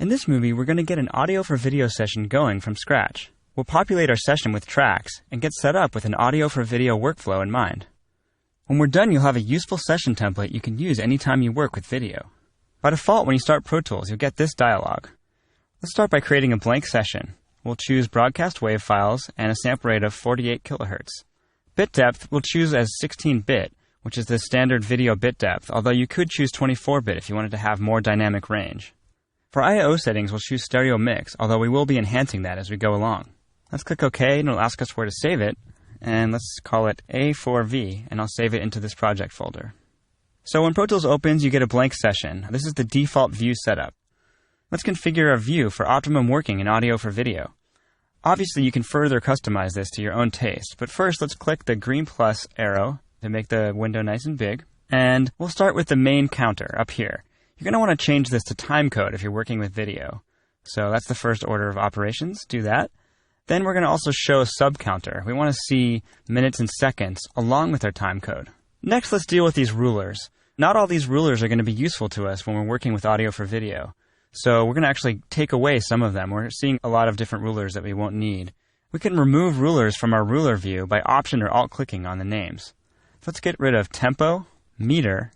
In this movie, we're going to get an audio for video session going from scratch. We'll populate our session with tracks and get set up with an audio for video workflow in mind. When we're done, you'll have a useful session template you can use anytime you work with video. By default, when you start Pro Tools, you'll get this dialog. Let's start by creating a blank session. We'll choose broadcast wave files and a sample rate of 48 kHz. Bit depth we'll choose as 16-bit, which is the standard video bit depth, although you could choose 24-bit if you wanted to have more dynamic range. For I/O settings, we'll choose stereo mix, although we will be enhancing that as we go along. Let's click OK, and it'll ask us where to save it, and let's call it A4V, and I'll save it into this project folder. So when Pro Tools opens, you get a blank session. This is the default view setup. Let's configure our view for optimum working in audio for video. Obviously, you can further customize this to your own taste, but first let's click the green plus arrow to make the window nice and big, and we'll start with the main counter up here. You're going to want to change this to timecode if you're working with video. So that's the first order of operations. Do that. Then we're going to also show a sub counter. We want to see minutes and seconds along with our timecode. Next, let's deal with these rulers. Not all these rulers are going to be useful to us when we're working with audio for video. So we're going to actually take away some of them. We're seeing a lot of different rulers that we won't need. We can remove rulers from our ruler view by Option or Alt-clicking on the names. So let's get rid of tempo, meter,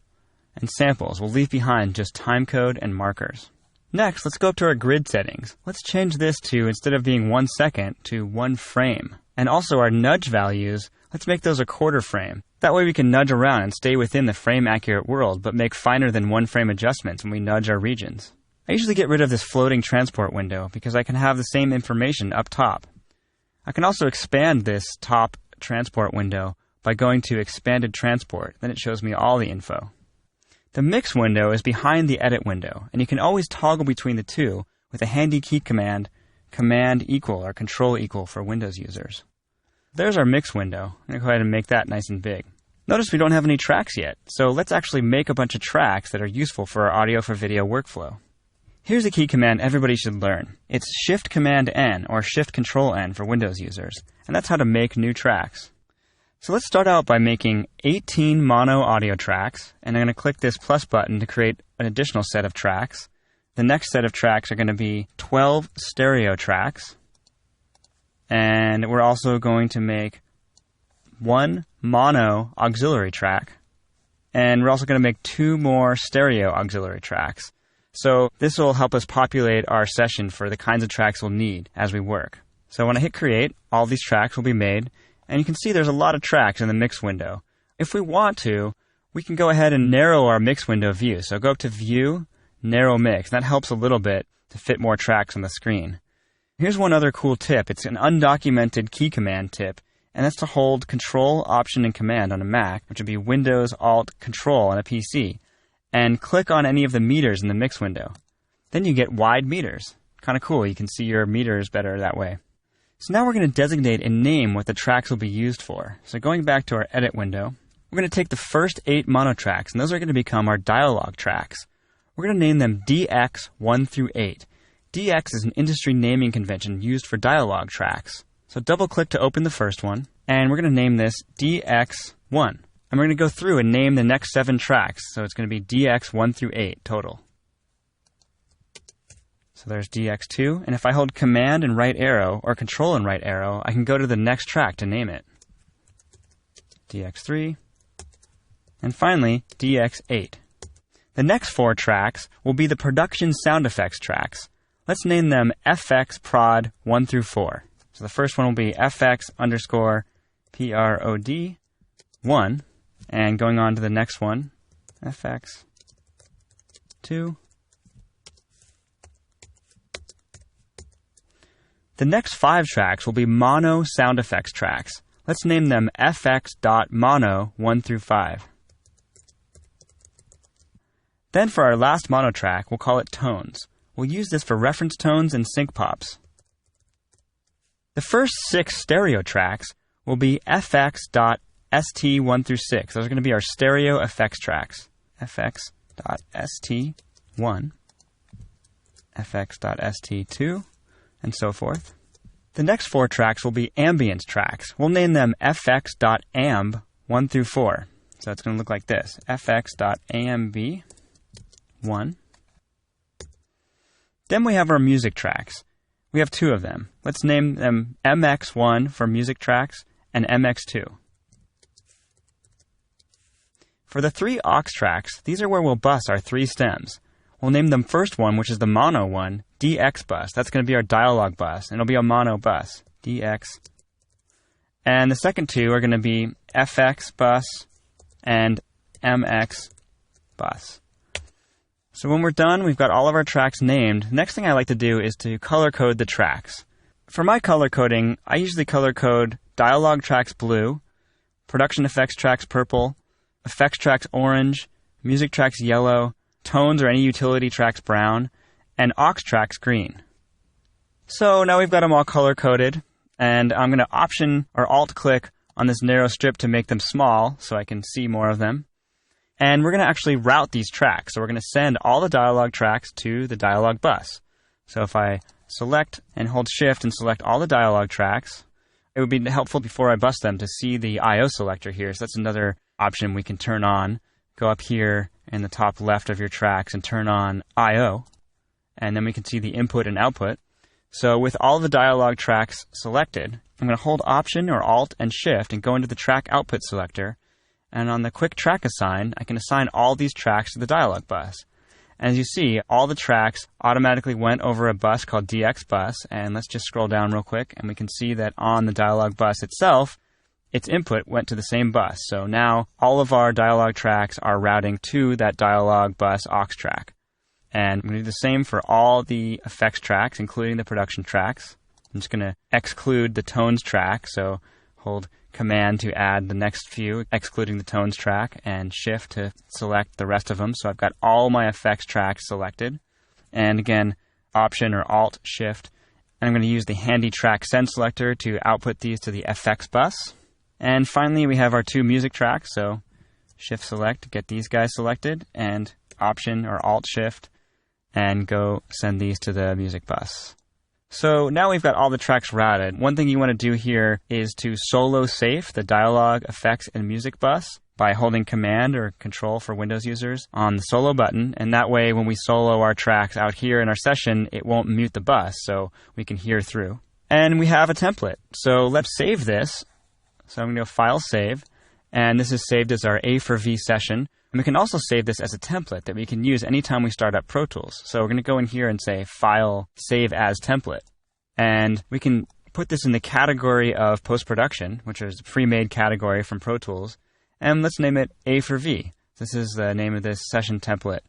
and samples. We'll leave behind just timecode and markers. Next, let's go up to our grid settings. Let's change this to, instead of being 1 second, to 1 frame. And also our nudge values, let's make those a quarter frame. That way we can nudge around and stay within the frame-accurate world, but make finer than 1 frame adjustments when we nudge our regions. I usually get rid of this floating transport window because I can have the same information up top. I can also expand this top transport window by going to Expanded Transport. Then it shows me all the info. The mix window is behind the edit window, and you can always toggle between the two with a handy key command, Command equal or Control equal for Windows users. There's our mix window. I'm going to go ahead and make that nice and big. Notice we don't have any tracks yet, so let's actually make a bunch of tracks that are useful for our audio for video workflow. Here's a key command everybody should learn. It's Shift-Command-N or Shift-Control-N for Windows users, and that's how to make new tracks. So let's start out by making 18 mono audio tracks, and I'm going to click this plus button to create an additional set of tracks. The next set of tracks are going to be 12 stereo tracks, and we're also going to make 1 mono auxiliary track, and we're also going to make 2 more stereo auxiliary tracks. So this will help us populate our session for the kinds of tracks we'll need as we work. So when I hit create, all these tracks will be made, and you can see there's a lot of tracks in the mix window. If we want to, we can go ahead and narrow our mix window view. So go up to View, Narrow Mix. That helps a little bit to fit more tracks on the screen. Here's one other cool tip. It's an undocumented key command tip, and that's to hold Control, Option, and Command on a Mac, which would be Windows, Alt, Control on a PC, and click on any of the meters in the mix window. Then you get wide meters. Kind of cool. You can see your meters better that way. So now we're going to designate and name what the tracks will be used for. So going back to our edit window, we're going to take the first 8 mono tracks, and those are going to become our dialogue tracks. We're going to name them DX 1 through 8. DX is an industry naming convention used for dialogue tracks. So double-click to open the first one, and we're going to name this DX1. And we're going to go through and name the next 7 tracks, so it's going to be DX 1 through 8 total. So there's DX2, and if I hold Command and right arrow, or Control and right arrow, I can go to the next track to name it. DX3, and finally, DX8. The next 4 tracks will be the production sound effects tracks. Let's name them FX Prod 1 through 4. So the first one will be FX_PROD 1, and going on to the next one, FX2. The next 5 tracks will be mono sound effects tracks. Let's name them FX.mono 1 through 5. Then for our last mono track, we'll call it tones. We'll use this for reference tones and sync pops. The first 6 stereo tracks will be FX.ST 1 through 6. Those are going to be our stereo effects tracks. FX.ST1, FX.ST2, and so forth. The next 4 tracks will be ambience tracks. We'll name them FX.amb 1 through 4. So it's going to look like this, FX.amb1. Then we have our music tracks. We have 2 of them. Let's name them MX1 for music tracks and MX2. For the 3 aux tracks, these are where we'll bus our 3 stems. We'll name them first one, which is the mono one, DX bus. That's going to be our dialogue bus, and it'll be a mono bus, DX. And the second 2 are going to be FX bus and MX bus. So when we're done, we've got all of our tracks named. Next thing I like to do is to color code the tracks. For my color coding, I usually color code dialogue tracks blue, production effects tracks purple, effects tracks orange, music tracks yellow, tones or any utility tracks brown, and aux tracks green. So now we've got them all color coded, and I'm going to Option or Alt click on this narrow strip to make them small so I can see more of them. And we're going to actually route these tracks. So we're going to send all the dialogue tracks to the dialogue bus. So if I select and hold Shift and select all the dialogue tracks, it would be helpful before I bus them to see the I/O selector here. So that's another option we can turn on. Go up here in the top left of your tracks and turn on I/O. And then we can see the input and output. So with all the dialogue tracks selected, I'm going to hold Option or Alt and Shift and go into the track output selector. And on the quick track assign, I can assign all these tracks to the dialogue bus. And as you see, all the tracks automatically went over a bus called DX bus. And let's just scroll down real quick, and we can see that on the dialogue bus itself, its input went to the same bus. So now all of our dialogue tracks are routing to that dialogue bus aux track. And I'm going to do the same for all the effects tracks, including the production tracks. I'm just going to exclude the tones track, so hold Command to add the next few, excluding the tones track, and Shift to select the rest of them. So I've got all my effects tracks selected. And again, Option or Alt Shift. And I'm going to use the handy track send selector to output these to the FX bus. And finally, we have our 2 music tracks. So Shift select to get these guys selected, and Option or Alt Shift, and go send these to the music bus. So now we've got all the tracks routed. One thing you want to do here is to solo safe the dialogue, effects, and music bus by holding Command or Control for Windows users on the solo button. And that way, when we solo our tracks out here in our session, it won't mute the bus, so we can hear through. And we have a template. So let's save this. So I'm going to go File, Save. And this is saved as our A4V session. And we can also save this as a template that we can use anytime we start up Pro Tools. So we're going to go in here and say File, Save as Template. And we can put this in the category of post-production, which is a pre-made category from Pro Tools. And let's name it A4V. This is the name of this session template.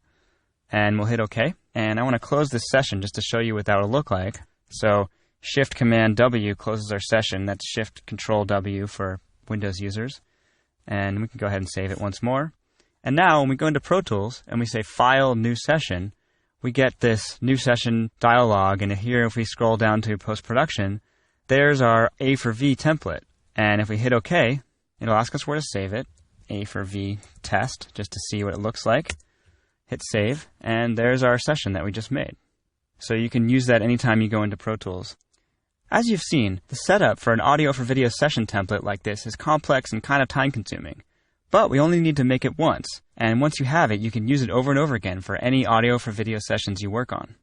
And we'll hit OK. And I want to close this session just to show you what that will look like. So Shift Command W closes our session. That's Shift Control W for Windows users. And we can go ahead and save it once more. And now when we go into Pro Tools and we say File, New Session, we get this New Session dialog. And here, if we scroll down to Post-Production, there's our A4V template. And if we hit OK, it'll ask us where to save it, A4V test, just to see what it looks like. Hit Save, and there's our session that we just made. So you can use that anytime you go into Pro Tools. As you've seen, the setup for an audio for video session template like this is complex and kind of time-consuming. But we only need to make it once, and once you have it, you can use it over and over again for any audio for video sessions you work on.